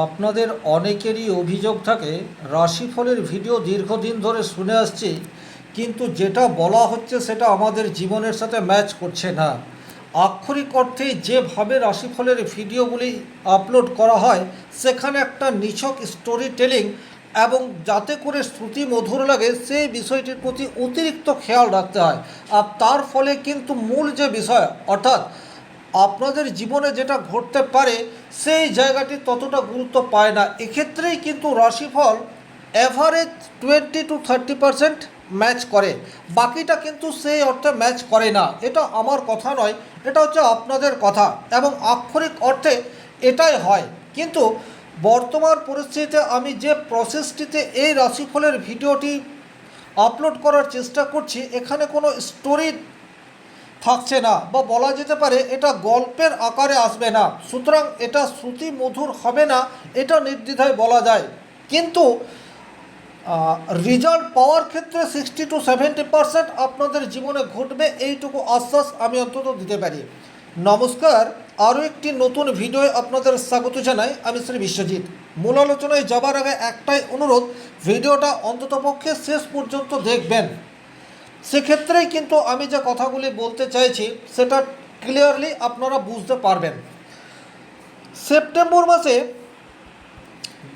আপনাদের অনেকেরই অভিযোগ থাকে রাশিফলের ভিডিও দীর্ঘদিন ধরে শুনে আসছি, কিন্তু যেটা বলা হচ্ছে সেটা আমাদের জীবনের সাথে ম্যাচ করছে না। আক্ষরিক অর্থেই যেভাবে রাশিফলের ভিডিওগুলি আপলোড করা হয় সেখানে একটা নিছক স্টোরি টেলিং এবং যাতে করে শ্রুতি মধুর লাগে সেই বিষয়টির প্রতি অতিরিক্ত খেয়াল রাখতে হয়। আর তার ফলে কিন্তু মূল যে বিষয় অর্থাৎ আপনাদের জীবনে যেটা ঘটতে পারে সেই জায়গাটি ততটা গুরুত্ব পায় না। এক্ষেত্রেই কিন্তু রাশিফল অ্যাভারেজ 20 to 30% ম্যাচ করে, বাকিটা কিন্তু সেই অর্থে ম্যাচ করে না। এটা আমার কথা নয়, এটা হচ্ছে আপনাদের কথা এবং আক্ষরিক অর্থে এটাই হয়। কিন্তু বর্তমান পরিস্থিতিতে আমি যে প্রসেসটিতে এই রাশিফলের ভিডিওটি আপলোড করার চেষ্টা করছি এখানে কোনো স্টোরি থাকছে না, বা বলা যেতে পারে এটা গল্পের আকারে আসবে না, সুতরাং এটা শ্রুতি মধুর হবে না, এটা নির্দ্বিধায় বলা যায়। কিন্তু রেজাল্ট পাওয়ার ক্ষেত্রে 60 to 70% আপনাদের জীবনে ঘটবে, এইটুকু আশ্বাস আমি অন্তত দিতে পারি। নমস্কার, আরও একটি নতুন ভিডিওয়ে আপনাদের স্বাগত জানাই। আমি শ্রী বিশ্বজিৎ। মূল আলোচনায় যাবার আগে একটাই অনুরোধ, ভিডিওটা অন্ততপক্ষে শেষ পর্যন্ত দেখবেন। সেক্ষেত্রেই কিন্তু আমি যে কথাগুলি বলতে চাইছি সেটা ক্লিয়ারলি আপনারা বুঝতে পারবেন। সেপ্টেম্বর মাসে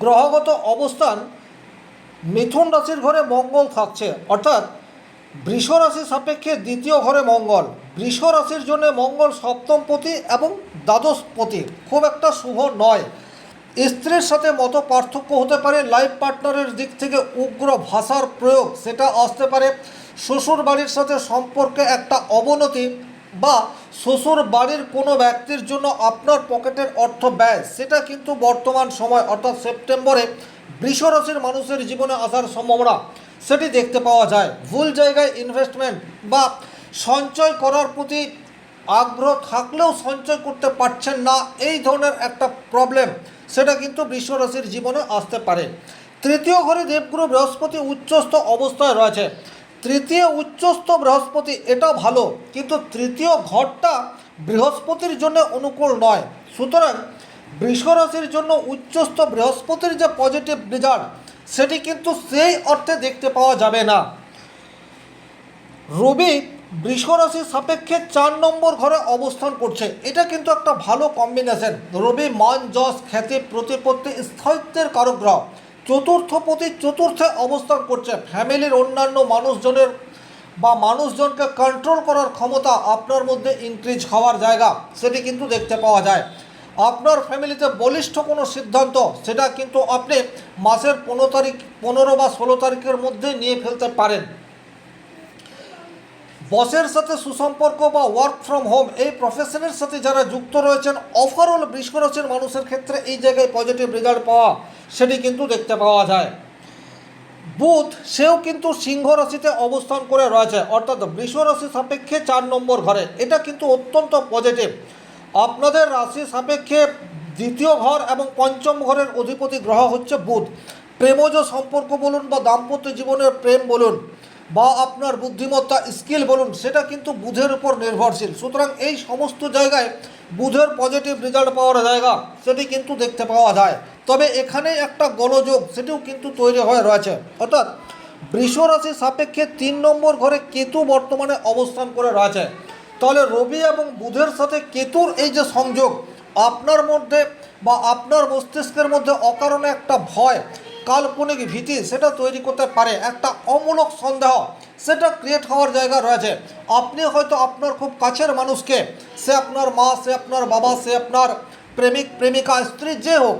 গ্রহগত অবস্থান মিথুন রাশির ঘরে মঙ্গল থাকছে, অর্থাৎ বৃষ রাশি সাপেক্ষে দ্বিতীয় ঘরে মঙ্গল। বৃষ রাশির জন্য মঙ্গল সপ্তমপতি এবং দ্বাদশপতি, খুব একটা শুভ নয়। স্ত্রীর সাথে মত পার্থক্য হতে পারে, লাইফ পার্টনারের দিক থেকে উগ্র ভাষার প্রয়োগ সেটা আসতে পারে, শ্বশুর বাড়ির সাথে সম্পর্কে একটা অবনতি, বা শ্বশুর বাড়ির কোনো ব্যক্তির জন্য আপনার পকেটের অর্থ ব্যয় সেটা কিন্তু বর্তমান সময় অর্থাৎ সেপ্টেম্বরে বৃষ রাশির মানুষের জীবনে আসার সম্ভাবনা সেটি দেখতে পাওয়া যায়। ভুল জায়গায় ইনভেস্টমেন্ট বা সঞ্চয় করার প্রতি আগ্রহ থাকলেও সঞ্চয় করতে পারছেন না, এই ধরনের একটা প্রবলেম সেটা কিন্তু বৃষ রাশির জীবনে আসতে পারে। তৃতীয় ঘরে দেবগুরু বৃহস্পতি উচ্চস্থ অবস্থায় রয়েছে। তৃতীয় উচ্চস্থ বৃহস্পতি এটা ভালো, কিন্তু তৃতীয় ঘরটা বৃহস্পতির জন্য অনুকূল নয়। সুতরাং বৃষ রাশির জন্য উচ্চস্থ বৃহস্পতির যে পজিটিভ রেজাল্ট সেটি কিন্তু সেই অর্থে দেখতে পাওয়া যাবে না। রবি বৃষ রাশির সাপেক্ষে 4 নম্বর ঘরে অবস্থান করছে, এটা কিন্তু একটা ভালো কম্বিনেশন। রবি মান, যশ, খ্যাতি, প্রতিপত্তি, স্থায়িত্বের কারক গ্রহ। চতুর্থপতি চতুর্থে অবস্থান করছে। ফ্যামিলির অন্যান্য মানুষজনের বা মানুষজনকে কন্ট্রোল করার ক্ষমতা আপনার মধ্যে ইনক্রিজ হওয়ার জায়গা সেটি কিন্তু দেখতে পাওয়া যায়। আপনার ফ্যামিলিতে বলিষ্ঠ কোনো সিদ্ধান্ত সেটা কিন্তু আপনি মাসের 15 বা 16 তারিখের মধ্যে নিয়ে ফেলতে পারেন। বসের সাথে সুসম্পর্ক বা ওয়ার্ক ফ্রম হোম এই প্রফেশনের সাথে যারা যুক্ত রয়েছেন, ওভারঅল বৃষ রাশির মানুষের ক্ষেত্রে এই জায়গায় পজিটিভ রেজাল্ট পাওয়া সেটি কিন্তু দেখতে পাওয়া যায়। বুধ সেও কিন্তু সিংহ রাশিতে অবস্থান করে রয়েছে, অর্থাৎ বৃষ রাশি সাপেক্ষে 4 নম্বর ঘরে, এটা কিন্তু অত্যন্ত পজিটিভ। আপনাদের রাশি সাপেক্ষে দ্বিতীয় ঘর এবং পঞ্চম ঘরের অধিপতি গ্রহ হচ্ছে বুধ। প্রেমজ সম্পর্ক বলুন বা দাম্পত্য জীবনের প্রেম বলুন বা আপনার বুদ্ধিমত্তা স্কিল বলুন, সেটা কিন্তু বুধের উপর নির্ভরশীল। সুতরাং এই সমস্ত জায়গায় বুধের পজিটিভ রেজাল্ট পাওয়ার জায়গা সেটি কিন্তু দেখতে পাওয়া যায়। তবে এখানে একটা গোলযোগ সেটিও কিন্তু তৈরি হয়ে রয়েছে, অর্থাৎ বৃষ রাশি সাপেক্ষে 3 নম্বর ঘরে কেতু বর্তমানে অবস্থান করে রয়েছে। তাহলে রবি এবং বুধের সাথে কেতুর এই যে সংযোগ আপনার মধ্যে বা আপনার মস্তিষ্কের মধ্যে অকারণে একটা ভয়, কাল্পনিক ভীতি সেটা তৈরি করতে পারে, একটা অমূলক সন্দেহ সেটা ক্রিয়েট হওয়ার জায়গা রয়েছে। আপনি হয়তো আপনার খুব কাছের মানুষকে, সে আপনার মা, সে আপনার বাবা, সে আপনার প্রেমিক প্রেমিকা, স্ত্রী, যে হোক,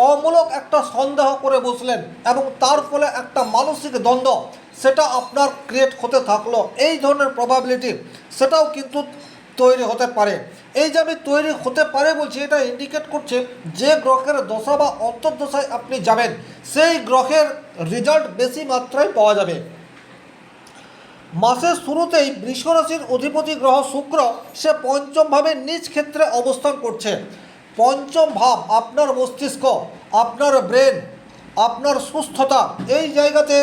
অমূলক একটা সন্দেহ করে বসলেন এবং তার ফলে একটা মানসিক দ্বন্দ্ব সেটা আপনার ক্রিয়েট হতে থাকলো। এই ধরনের প্রবাবিলিটি সেটাও কিন্তু তৈরি হতে পারে। এই যে আমি তৈরি হতে পারে বলছি, এটা ইন্ডিকেট করছে যে গ্রহের দশা বা অন্তর্দশায় আপনি যাবেন সেই গ্রহের রেজাল্ট বেশি মাত্রায় পাওয়া যাবে। মাসের শুরুতেই বৃষ রাশির অধিপতি গ্রহ শুক্র সে পঞ্চম ভাবে নিজ ক্ষেত্রে অবস্থান করছে। পঞ্চম ভাব আপনার মস্তিষ্ক, আপনার ব্রেন, আপনার সুস্থতা, এই জায়গাতে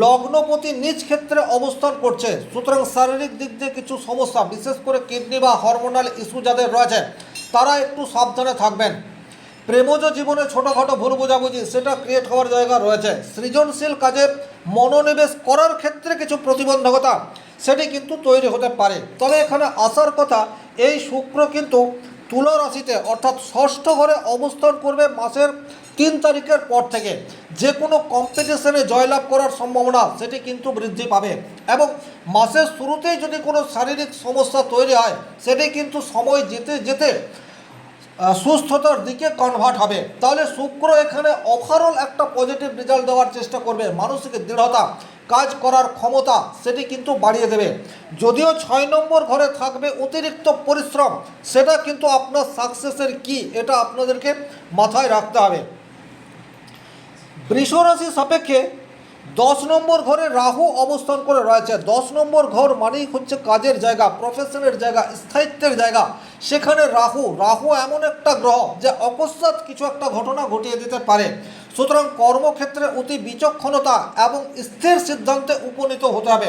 লগ্নপতি নিজ ক্ষেত্রে অবস্থান করছে। সুতরাং শারীরিক দিক দিয়ে কিছু সমস্যা, বিশেষ করে কিডনি বা হরমোনাল ইস্যু যাদের রয়েছে তারা একটু সাবধানে থাকবেন। প্রেমজ জীবনে ছোটোখাটো ভুল বোঝাবুঝি সেটা ক্রিয়েট হওয়ার জায়গা রয়েছে। সৃজনশীল কাজে মনোনিবেশ করার ক্ষেত্রে কিছু প্রতিবন্ধকতা সেটি কিন্তু তৈরি হতে পারে। তবে এখানে আসার কথা, এই শুক্র কিন্তু তুলা রাশিতে অর্থাৎ ষষ্ঠ ঘরে অবস্থান করবে মাসের 3 তারিখের পর থেকে। যে কোনো কম্পিটিশনে জয়লাভ করার সম্ভাবনা সেটি কিন্তু বৃদ্ধি পাবে এবং মাসের শুরুতেই যদি কোনো শারীরিক সমস্যা তৈরি হয় সেটি কিন্তু সময় যেতে যেতে সুস্থতার দিকে কনভার্ট হবে। তাহলে শুক্র এখানে ওভারঅল একটা পজিটিভ রেজাল্ট দেওয়ার চেষ্টা করবে। মানসিক দৃঢ়তা, কাজ করার ক্ষমতা সেটি কিন্তু বাড়িয়ে দেবে। যদিও 6 নম্বর ঘরে থাকবে অতিরিক্ত পরিশ্রম, সেটা কিন্তু আপনার সাকসেসের কি এটা আপনাদেরকে মাথায় রাখতে হবে। বৃষ রাশি সাপেক্ষে 10 নম্বর ঘরে রাহু অবস্থান করে রয়েছে। 10 নম্বর ঘর মানেই হচ্ছে কাজের জায়গা, প্রফেশনের জায়গা, স্থায়িত্বের জায়গা। সেখানে রাহু এমন একটা গ্রহ যে অকস্মাৎ কিছু একটা ঘটনা ঘটিয়ে দিতে পারে। সুতরাং কর্মক্ষেত্রে অতি বিচক্ষণতা এবং স্থির সিদ্ধান্তে উপনীত হতে হবে।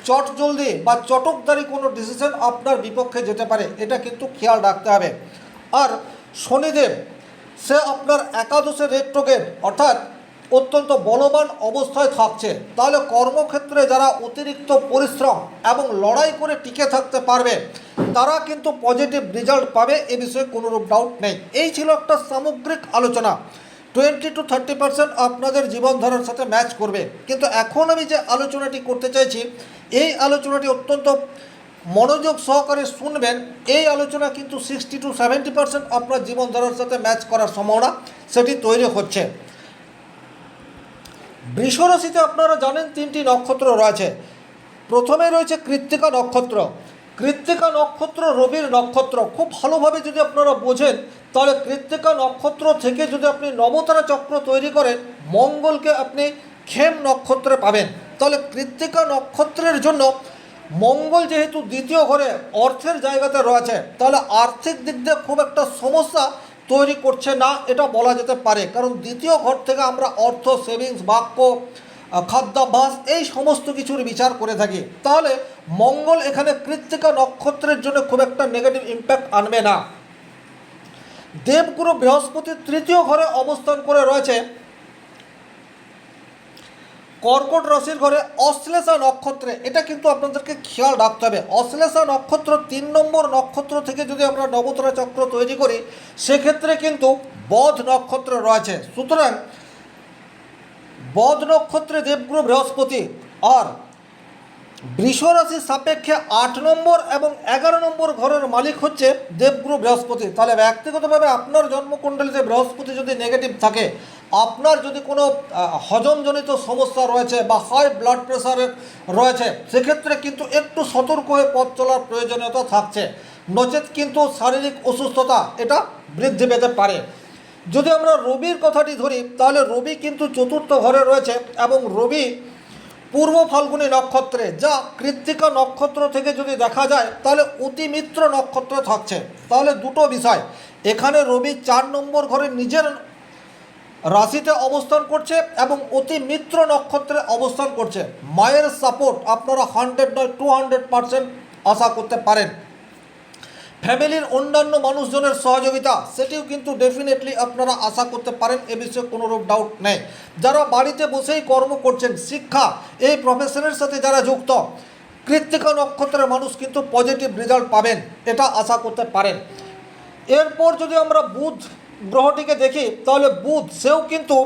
চটজলদি বা চটকদারি কোনো ডিসিশন আপনার বিপক্ষে যেতে পারে, এটা কিন্তু খেয়াল রাখতে হবে। আর শনিদেব সে আপনার একাদশে রেট্রোগেট অর্থাৎ অত্যন্ত বলবান অবস্থায় থাকছে। তাহলে কর্মক্ষেত্রে যারা অতিরিক্ত পরিশ্রম এবং লড়াই করে টিকে থাকতে পারবে তারা কিন্তু পজিটিভ রেজাল্ট পাবে, এ বিষয়ে কোনোরূপ ডাউট নেই। এই ছিল একটা সামগ্রিক আলোচনা। 20 to 30% আপনাদের জীবনধারার সাথে ম্যাচ করবে। কিন্তু এখন আমি যে আলোচনাটি করতে চাইছি, এই আলোচনাটি অত্যন্ত মনোযোগ সহকারে শুনবেন। এই আলোচনা কিন্তু 60 to 70% আপনার জীবনধারার সাথে ম্যাচ করার সম্ভাবনা সেটি তৈরি হচ্ছে। বৃষ রাশিতে আপনারা জানেন 3টি নক্ষত্র রয়েছে। প্রথমে রয়েছে কৃত্তিকা নক্ষত্র। কৃত্তিকা নক্ষত্র রবির নক্ষত্র। খুব ভালোভাবে যদি আপনারা বোঝেন তাহলে কৃত্তিকা নক্ষত্র থেকে যদি আপনি নবতারা চক্র তৈরি করেন, মঙ্গলকে আপনি খেম নক্ষত্রে পাবেন। তাহলে কৃত্তিকা নক্ষত্রের জন্য মঙ্গল যেহেতু দ্বিতীয় ঘরে অর্থের জায়গাতে রয়েছে, তাহলে আর্থিক দিক দিয়ে খুব একটা সমস্যা তৈরি করছে না এটা বলা যেতে পারে। কারণ দ্বিতীয় ঘর থেকে আমরা অর্থ, সেভিংস, বাক্য, খাদ্যাভ্যাস এই সমস্ত কিছুর বিচার করে থাকি। তাহলে মঙ্গল এখানে কৃত্তিকা নক্ষত্রের জন্য খুব একটা নেগেটিভ ইম্প্যাক্ট আনবে না। দেবগুরু বৃহস্পতি তৃতীয় ঘরে অবস্থান করে রয়েছে কর্কট রাশির ঘরে অশ্লেষা নক্ষত্রে। এটা কিন্তু আপনাদেরকে খেয়াল রাখতে হবে। অশ্লেষা নক্ষত্র 3 নম্বর নক্ষত্র থেকে যদি আমরা নবতারা চক্র তৈরি করি সেক্ষেত্রে কিন্তু বধ নক্ষত্র রয়েছে। সুতরাং বধ নক্ষত্রে দেবগুরু বৃহস্পতি আর বৃষ রাশির সাপেক্ষে 8 নম্বর এবং 11 নম্বর ঘরের মালিক হচ্ছে দেবগুরু বৃহস্পতি। তাহলে ব্যক্তিগতভাবে আপনার জন্মকুণ্ডলিতে বৃহস্পতি যদি নেগেটিভ থাকে, আপনার যদি কোনো হজমজনিত সমস্যা রয়েছে বা হাই ব্লাড প্রেশারের রয়েছে, সেক্ষেত্রে কিন্তু একটু সতর্ক হয়ে পথ চলার প্রয়োজনীয়তা থাকছে। নচেত কিন্তু শারীরিক অসুস্থতা এটা বৃদ্ধি পেতে পারে। যদি আমরা রবির কথাটি ধরি তাহলে রবি কিন্তু চতুর্থ ঘরে রয়েছে এবং রবি পূর্ব ফাল্গুনী নক্ষত্রে, যা কৃত্তিকা নক্ষত্র থেকে যদি দেখা যায় তাহলে অতিমিত্র নক্ষত্রে থাকছে। তাহলে দুটো বিষয়, এখানে রবি 4 নম্বর ঘরে নিজের রাশিতে অবস্থান করছে এবং অতিমিত্র নক্ষত্রে অবস্থান করছে। মায়ের সাপোর্ট আপনারা 100 নয় 200% আশা করতে পারেন। ফ্যামিলির অন্যান্য মানুষজনের সহযোগিতা সেটিও কিন্তু ডেফিনেটলি আপনারা আশা করতে পারেন, এ বিষয়ে কোনোরূপ ডাউট নেই। যারা বাড়িতে বসেই কর্ম করছেন, শিক্ষা এই প্রফেশনের সাথে যারা যুক্ত, কৃত্তিকা নক্ষত্রের মানুষ কিন্তু পজিটিভ রেজাল্ট পাবেন, এটা আশা করতে পারেন। এরপর যদি আমরা বুধ গ্রহটিকে দেখি তাহলে বুধ সেও কিন্তু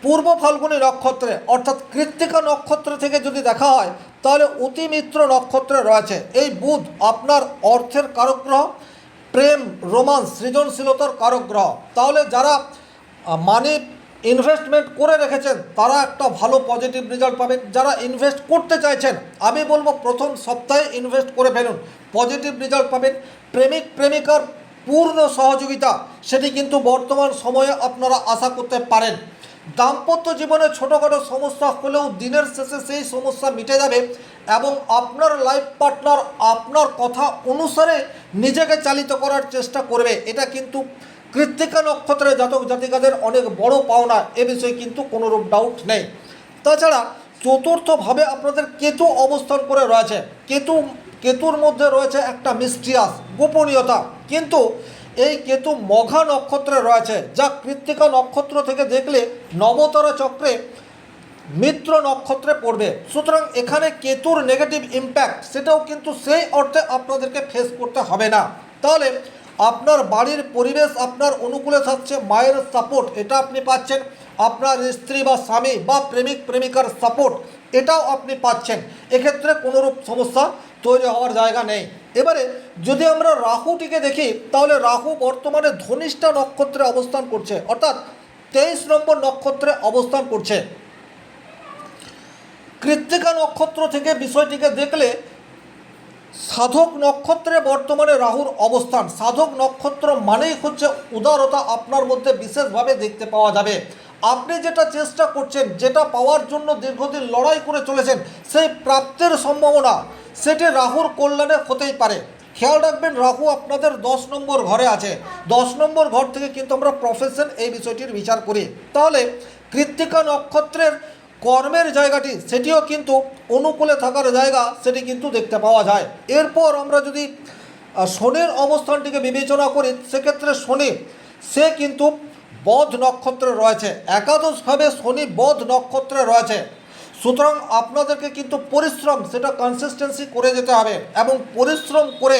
পূর্ব ফাল্গুনী নক্ষত্রে অর্থাৎ কৃত্তিকা নক্ষত্র থেকে যদি দেখা হয় তাহলে অতিমিত্র নক্ষত্রে রয়েছে। এই বুধ আপনার অর্থের কারক গ্রহ, প্রেম, রোমান্স, সৃজনশীলতার কারক গ্রহ। তাহলে যারা মানি ইনভেস্টমেন্ট করে রেখেছেন তারা একটা ভালো পজিটিভ রেজাল্ট পাবেন। যারা ইনভেস্ট করতে চাইছেন আমি বলবো প্রথম সপ্তাহে ইনভেস্ট করে ফেলুন, পজিটিভ রেজাল্ট পাবেন। প্রেমিক প্রেমিকার পূর্ণ সহযোগিতা সেটি কিন্তু বর্তমান সময়ে আপনারা আশা করতে পারেন। দাম্পত্য জীবনে ছোটোখাটো সমস্যা হলেও দিনের শেষে সেই সমস্যা মিটে যাবে এবং আপনার লাইফ পার্টনার আপনার কথা অনুসারে নিজেকে চালিত করার চেষ্টা করবে। এটা কিন্তু কৃত্তিকা নক্ষত্রের জাতক জাতিকাদের অনেক বড় পাওনা, এ বিষয়ে কিন্তু কোনোরূপ ডাউট নেই। তাছাড়া চতুর্থভাবে আপনাদের কেতু অবস্থান করে রয়েছে। কেতুর মধ্যে রয়েছে একটা মিস্ট্রিয়াস গোপনীয়তা, কিন্তু এই কেতু মঘা নক্ষত্রে রয়েছে, যা কৃত্তিকা নক্ষত্র থেকে দেখলে নবতারা চক্রে মিত্র নক্ষত্রে পড়বে। সুতরাং এখানে কেতুর নেগেটিভ ইম্প্যাক্ট সেটাও কিন্তু সেই অর্থে আপনাদেরকে ফেস করতে হবে না। তাহলে আপনার বাড়ির পরিবেশ আপনার অনুকূলে থাকছে, মায়ের সাপোর্ট এটা আপনি পাচ্ছেন, আপনার স্ত্রী বা স্বামী বা প্রেমিক প্রেমিকার সাপোর্ট এটাও আপনি পাচ্ছেন। এক্ষেত্রে কোনোরূপ সমস্যা তৈরি হওয়ার জায়গা নেই। এবারে যদি আমরা রাহুটিকে দেখি, তাহলে রাহু বর্তমানে ধনিষ্ঠা নক্ষত্রে অবস্থান করছে, অর্থাৎ 23 নম্বর নক্ষত্রে অবস্থান করছে। কৃত্তিকা নক্ষত্র থেকে বিষয়টিকে দেখলে সাধক নক্ষত্রে বর্তমানে রাহুর অবস্থান। সাধক নক্ষত্র মানেই হচ্ছে উদারতা আপনার মধ্যে বিশেষভাবে দেখতে পাওয়া যাবে। আপনি যেটা চেষ্টা করছেন, যেটা পাওয়ার জন্য দীর্ঘদিন লড়াই করে চলেছেন, সেই প্রাপ্তির সম্ভাবনা সেটি রাহুর কল্যাণে হতেই পারে। খেয়াল রাখবেন, রাহু আপনাদের 10 নম্বর ঘরে আছে। 10 নম্বর ঘর থেকে কিন্তু আমরা প্রফেশন এই বিষয়টির বিচার করি। তাহলে কৃত্তিকা নক্ষত্রের কর্মের জায়গাটি সেটিও কিন্তু অনুকূলে থাকার জায়গা, সেটি কিন্তু দেখতে পাওয়া যায়। এরপর আমরা যদি শনির অবস্থানটিকে বিবেচনা করি, সেক্ষেত্রে শনি সে কিন্তু বধ নক্ষত্রে রয়েছে, একাদশভাবে শনি বধ নক্ষত্রে রয়েছে। সুতরাং আপনাদেরকে কিন্তু পরিশ্রম সেটা কনসিস্টেন্সি করে যেতে হবে, এবং পরিশ্রম করে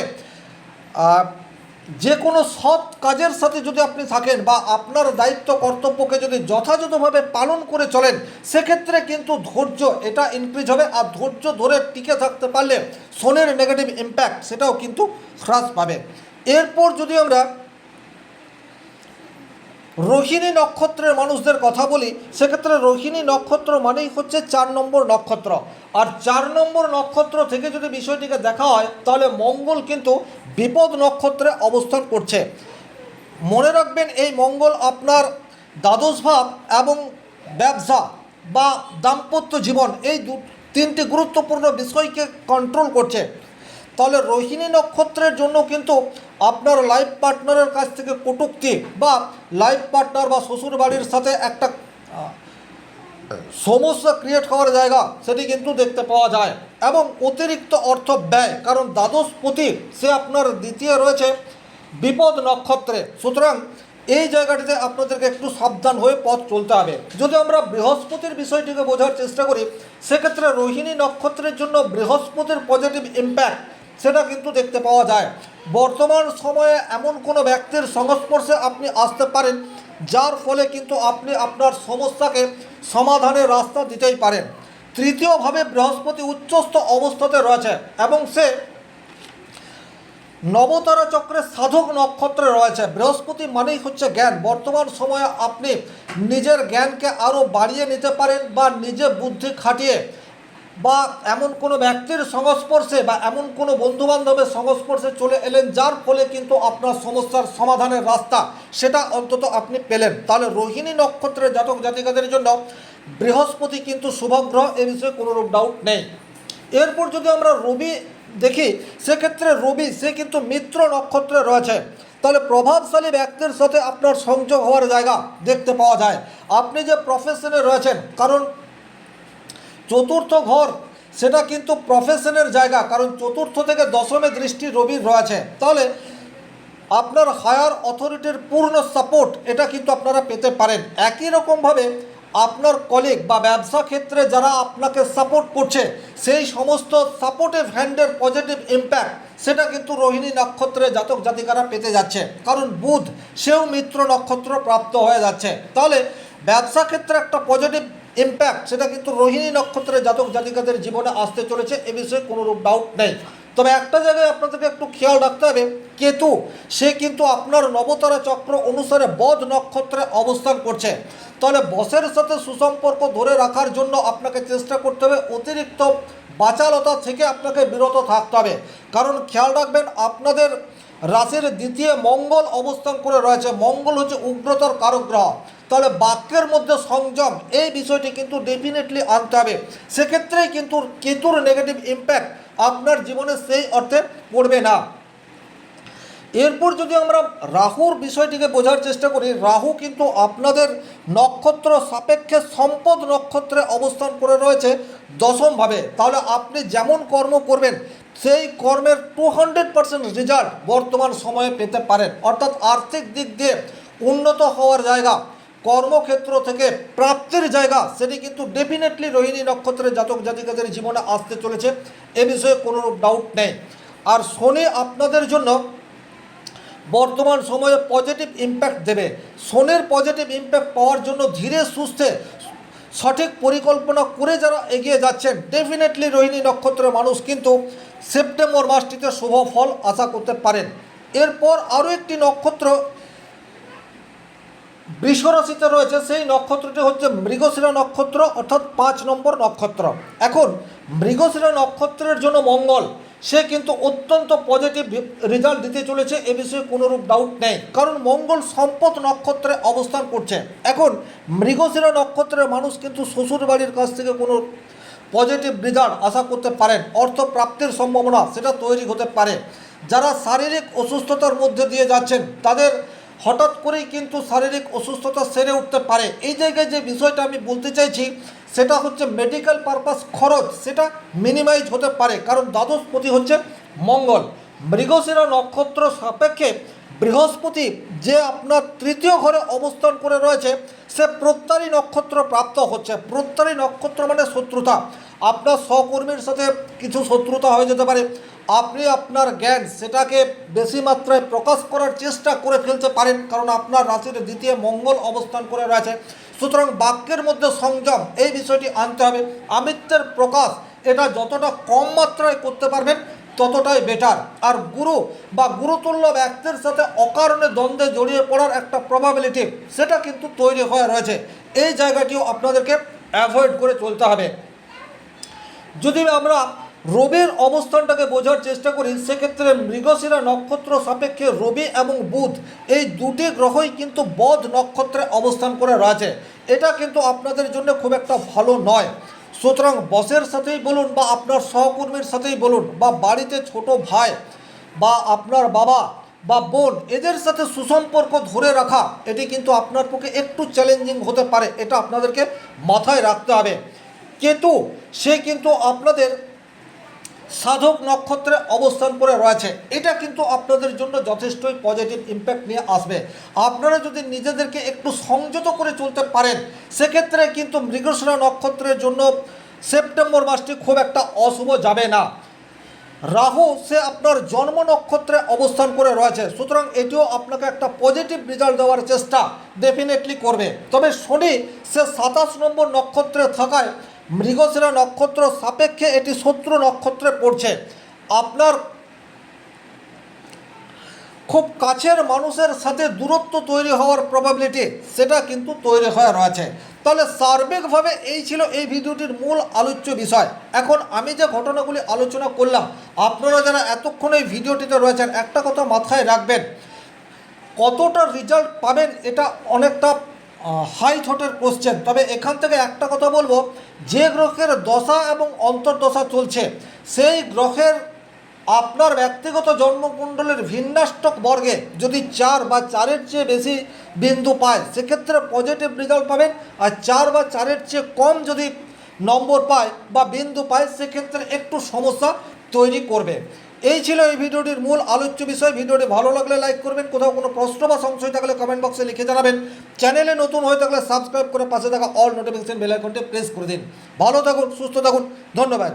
যে কোনো সৎ কাজের সাথে যদি আপনি থাকেন বা আপনার দায়িত্ব কর্তব্যকে যদি যথাযথভাবে পালন করে চলেন, সেক্ষেত্রে কিন্তু ধৈর্য এটা ইনক্রিজ হবে। আর ধৈর্য ধরে টিকে থাকতে পারলে শনির নেগেটিভ ইম্প্যাক্ট সেটাও কিন্তু হ্রাস পাবে। এরপর যদি আমরা রোহিণী নক্ষত্রের মানুষদের কথা বলি, সেক্ষেত্রে রোহিণী নক্ষত্র মানেই হচ্ছে 4 নম্বর নক্ষত্র। আর 4 নম্বর নক্ষত্র থেকে যদি বিষয়টিকে দেখা হয়, তাহলে মঙ্গল কিন্তু বিপদ নক্ষত্রে অবস্থান করছে। মনে রাখবেন, এই মঙ্গল আপনার দ্বাদশ ভাব এবং ব্যবসা বা দাম্পত্য জীবন এই তিনটি গুরুত্বপূর্ণ বিষয়কে কন্ট্রোল করছে। তাহলে রোহিণী নক্ষত্রের জন্য কিন্তু আপনার লাইফ পার্টনারের কাছ থেকে কটূক্তি বা লাইফ পার্টনার বা শ্বশুর বাড়ির সাথে একটা সমস্যা ক্রিয়েট হওয়ার জায়গা সেটি কিন্তু দেখতে পাওয়া যায়। এবং অতিরিক্ত অর্থ ব্যয়, কারণ দ্বাদশপতি সে আপনার দ্বিতীয় রয়েছে বিপদ নক্ষত্রে। সুতরাং এই জায়গাটিতে আপনাদেরকে একটু সাবধান হয়ে পথ চলতে হবে। যদি আমরা বৃহস্পতির বিষয়টিকে বোঝার চেষ্টা করি, সেক্ষেত্রে রোহিণী নক্ষত্রের জন্য বৃহস্পতির পজিটিভ ইম্প্যাক্ট সেটা কিন্তু দেখতে পাওয়া যায়। বর্তমান সময়ে এমন কোনো ব্যক্তির সংস্পর্শে আপনি আসতে পারেন, যার ফলে কিন্তু আপনি আপনার সমস্যাকে সমাধানের রাস্তা দিতেই পারেন। তৃতীয়ভাবে বৃহস্পতি উচ্চস্থ অবস্থাতে রয়েছে এবং সে নবতারা চক্রের সাধক নক্ষত্রে রয়েছে। বৃহস্পতি মানেই হচ্ছে জ্ঞান। বর্তমান সময়ে আপনি নিজের জ্ঞানকে আরও বাড়িয়ে নিতে পারেন, বা নিজে বুদ্ধি খাটিয়ে বা এমন কোনো ব্যক্তির সংস্পর্শে বা এমন কোনো বন্ধুবান্ধবের সংস্পর্শে চলে এলেন, যার ফলে কিন্তু আপনার সমস্যার সমাধানের রাস্তা সেটা অন্তত আপনি পেলেন। তাহলে রোহিণী নক্ষত্রের জাতক জাতিকাদের জন্য বৃহস্পতি কিন্তু শুভগ্রহ, এ বিষয়ে কোনোরূপ ডাউট নেই। এরপর যদি আমরা রবি দেখি, সেক্ষেত্রে রবি সে কিন্তু মিত্র নক্ষত্রে রয়েছে। তাহলে প্রভাবশালী ব্যক্তির সাথে আপনার সংযোগ হওয়ার জায়গা দেখতে পাওয়া যায়। আপনি যে প্রফেশনে রয়েছেন, কারণ চতুর্থ ঘর সেটা কিন্তু প্রফেশনের জায়গা, কারণ চতুর্থ থেকে দশমে দৃষ্টি রবির রয়েছে। তাহলে আপনার হায়ার অথরিটির পূর্ণ সাপোর্ট এটা কিন্তু আপনারা পেতে পারেন। একই রকমভাবে আপনার কলিগ বা ব্যবসা ক্ষেত্রে যারা আপনাকে সাপোর্ট করছে, সেই সমস্ত সাপোর্টিভ হ্যান্ডের পজিটিভ ইম্প্যাক্ট সেটা কিন্তু রোহিণী নক্ষত্রে জাতক জাতিকারা পেতে যাচ্ছে, কারণ বুধ সেও মিত্র নক্ষত্র প্রাপ্ত হয়ে যাচ্ছে। তাহলে ব্যবসা ক্ষেত্রে একটা পজিটিভ ইম্প্যাক্ট সেটা কিন্তু রোহিণী নক্ষত্রের জাতক জাতিকাদের জীবনে আসতে চলেছে, এ বিষয়ে কোনোরূপ ডাউট নেই। তবে একটা জায়গায় আপনাদেরকে একটু খেয়াল রাখতে হবে, কেতু সে কিন্তু আপনার নবতারা চক্র অনুসারে বধ নক্ষত্রে অবস্থান করছে। তাহলে বসের সাথে সুসম্পর্ক ধরে রাখার জন্য আপনাকে চেষ্টা করতে হবে, অতিরিক্ত বাচালতা থেকে আপনাকে বিরত থাকতে হবে। কারণ খেয়াল রাখবেন, আপনাদের রাশির দ্বিতীয় মঙ্গল অবস্থান করে রয়েছে। মঙ্গল হচ্ছে উগ্রতার কারক গ্রহ। তাহলে বাক্যের মধ্যে সংযম এই বিষয়টি কিন্তু ডেফিনেটলি আনতে হবে। সেক্ষেত্রেই কিন্তু কেতুর নেগেটিভ ইম্প্যাক্ট আপনার জীবনে সেই অর্থে পড়বে না। এরপর যদি আমরা রাহুর বিষয়টিকে বোঝার চেষ্টা করি, রাহু কিন্তু আপনাদের নক্ষত্র সাপেক্ষে সম্পদ নক্ষত্রে অবস্থান করে রয়েছে দশমভাবে। তাহলে আপনি যেমন কর্ম করবেন সেই কর্মের 200% রেজাল্ট বর্তমান সময়ে পেতে পারেন। অর্থাৎ আর্থিক দিক দিয়ে উন্নত হওয়ার জায়গা, কর্মক্ষেত্র থেকে প্রাপ্তির জায়গা, সেটি কিন্তু ডেফিনেটলি রোহিণী নক্ষত্রের জাতক জাতিকাদের জীবনে আসতে চলেছে, এ বিষয়ে কোনো ডাউট নেই। আর শনি আপনাদের জন্য বর্তমান সময়ে পজিটিভ ইম্প্যাক্ট দেবে। শনির পজিটিভ ইম্প্যাক্ট পাওয়ার জন্য ধীরে সুস্থে সঠিক পরিকল্পনা করে যারা এগিয়ে যাচ্ছেন, ডেফিনেটলি রোহিণী নক্ষত্রের মানুষ কিন্তু সেপ্টেম্বর মাসটিতে শুভ ফল আশা করতে পারেন। এরপর আরও একটি নক্ষত্র বৃষ রাশিতে রয়েছে, সেই নক্ষত্রটি হচ্ছে মৃগশিরা নক্ষত্র, অর্থাৎ 5 নম্বর নক্ষত্র। এখন মৃগশিরা নক্ষত্রের জন্য মঙ্গল সে কিন্তু অত্যন্ত পজিটিভ রেজাল্ট দিতে চলেছে, এ বিষয়ে কোনোরূপ ডাউট নেই, কারণ মঙ্গল সম্পদ নক্ষত্রে অবস্থান করছে। এখন মৃগশিরা নক্ষত্রের মানুষ কিন্তু শ্বশুর বাড়ির কাছ থেকে কোনো পজিটিভ রেজাল্ট আশা করতে পারেন, অর্থ প্রাপ্তির সম্ভাবনা সেটা তৈরি হতে পারে। যারা শারীরিক অসুস্থতার মধ্যে দিয়ে যাচ্ছেন তাদের হঠাৎ করেই কিন্তু শারীরিক অসুস্থতা সেরে উঠতে পারে। এই জায়গায় যে বিষয়টা আমি বলতে চাইছি সেটা হচ্ছে মেডিকেল পারপাস খরচ সেটা মিনিমাইজ হতে পারে, কারণ দ্বাদশপতি হচ্ছে মঙ্গল। মৃগশিরা নক্ষত্র সাপেক্ষে বৃহস্পতি যে আপনার তৃতীয় ঘরে অবস্থান করে রয়েছে, সে প্রত্যারী নক্ষত্র প্রাপ্ত হচ্ছে। প্রত্যারী নক্ষত্র মানে শত্রুতা, আপনার সহকর্মীর সাথে কিছু শত্রুতা হয়ে যেতে পারে, আপনি আপনার জ্ঞান সেটাকে বেশি মাত্রায় প্রকাশ করার চেষ্টা করে ফেলতে পারেন, কারণ আপনার রাশির দ্বিতীয় মঙ্গল অবস্থান করে রয়েছে। সুতরাং বাক্যের মধ্যে সংযম এই বিষয়টি আনতে হবে। আমিত্বের প্রকাশ এটা যতটা কম মাত্রায় করতে পারবেন ততটাই বেটার। আর গুরু বা গুরুতুল্য ব্যক্তির সাথে অকারণে দ্বন্দ্বে জড়িয়ে পড়ার একটা প্রবাবিলিটি সেটা কিন্তু তৈরি হয়ে রয়েছে, এই জায়গাটিও আপনাদেরকে অ্যাভয়েড করে চলতে হবে। যদি আমরা রবির অবস্থানটাকে বোঝার চেষ্টা করি, সেক্ষেত্রে মৃগশিরা নক্ষত্র সাপেক্ষে রবি এবং বুধ এই দুটি গ্রহই কিন্তু বধ নক্ষত্রে অবস্থান করে রয়েছে। এটা কিন্তু আপনাদের জন্য খুব একটা ভালো নয়। সুতরাং বসের সাথেই বলুন বা আপনার সহকর্মীর সাথেই বলুন বা বাড়িতে ছোট ভাই বা আপনার বাবা বা বোন এদের সাথে সুসম্পর্ক ধরে রাখা এটি কিন্তু আপনার পক্ষে একটু চ্যালেঞ্জিং হতে পারে, এটা আপনাদেরকে মাথায় রাখতে হবে। কেতু সে কিন্তু আপনাদের সাধক নক্ষত্রে অবস্থান করে রয়েছে, এটা কিন্তু আপনাদের জন্য যথেষ্টই পজিটিভ ইম্প্যাক্ট নিয়ে আসবে। আপনারা যদি নিজেদেরকে একটু সংযত করে চলতে পারেন, সেক্ষেত্রে কিন্তু মৃগশিরা নক্ষত্রের জন্য সেপ্টেম্বর মাসটি খুব একটা অশুভ যাবে না। রাহু সে আপনার জন্ম নক্ষত্রে অবস্থান করে রয়েছে, সুতরাং এটিও আপনাকে একটা পজিটিভ রেজাল্ট দেওয়ার চেষ্টা ডেফিনেটলি করবে। তবে শনি সে 27 নম্বর নক্ষত্রে থাকায় মৃগশিরা নক্ষত্র সাপেক্ষে এটি শত্রু নক্ষত্রে পড়ছে। আপনার খুব কাছের মানুষের সাথে দূরত্ব তৈরি হওয়ার প্রবাবিলিটি সেটা কিন্তু তৈরি হয়ে রয়েছে। তাহলে সার্বিকভাবে এই ছিল এই ভিডিওটির মূল আলোচ্য বিষয়। এখন আমি যে ঘটনাগুলি আলোচনা করলাম, আপনারা যারা এতক্ষণ এই ভিডিওটিতে রয়েছেন একটা কথা মাথায় রাখবেন, কতটা রেজাল্ট পাবেন এটা অনেকটা হাই থটের কোশ্চেন। তবে এখান থেকে একটা কথা বলবো, যে গ্রহের দশা এবং অন্তর্দশা চলছে সেই গ্রহের আপনার ব্যক্তিগত জন্মকুণ্ডলের ভিন্নাষ্টক বর্গে যদি 4 বা 4-এর চেয়ে বেশি বিন্দু পায়, সেক্ষেত্রে পজিটিভ রেজাল্ট পাবেন। আর 4 বা 4-এর চেয়ে কম যদি নম্বর পায় বা বিন্দু পায়, সেক্ষেত্রে একটু সমস্যা তৈরি করবে। এই ছিল এই ভিডিওটির মূল আলোচ্য বিষয়। ভিডিওটি ভালো লাগলে লাইক করবেন, কোথাও কোনো প্রশ্ন বা সংশয় থাকলে কমেন্ট বক্সে লিখে জানাবেন। চ্যানেলে নতুন হয়ে থাকলে সাবস্ক্রাইব করে পাশে থাকা অল নোটিফিকেশন বেল আইকনটি প্রেস করে দিন। ভালো থাকুন, সুস্থ থাকুন, ধন্যবাদ।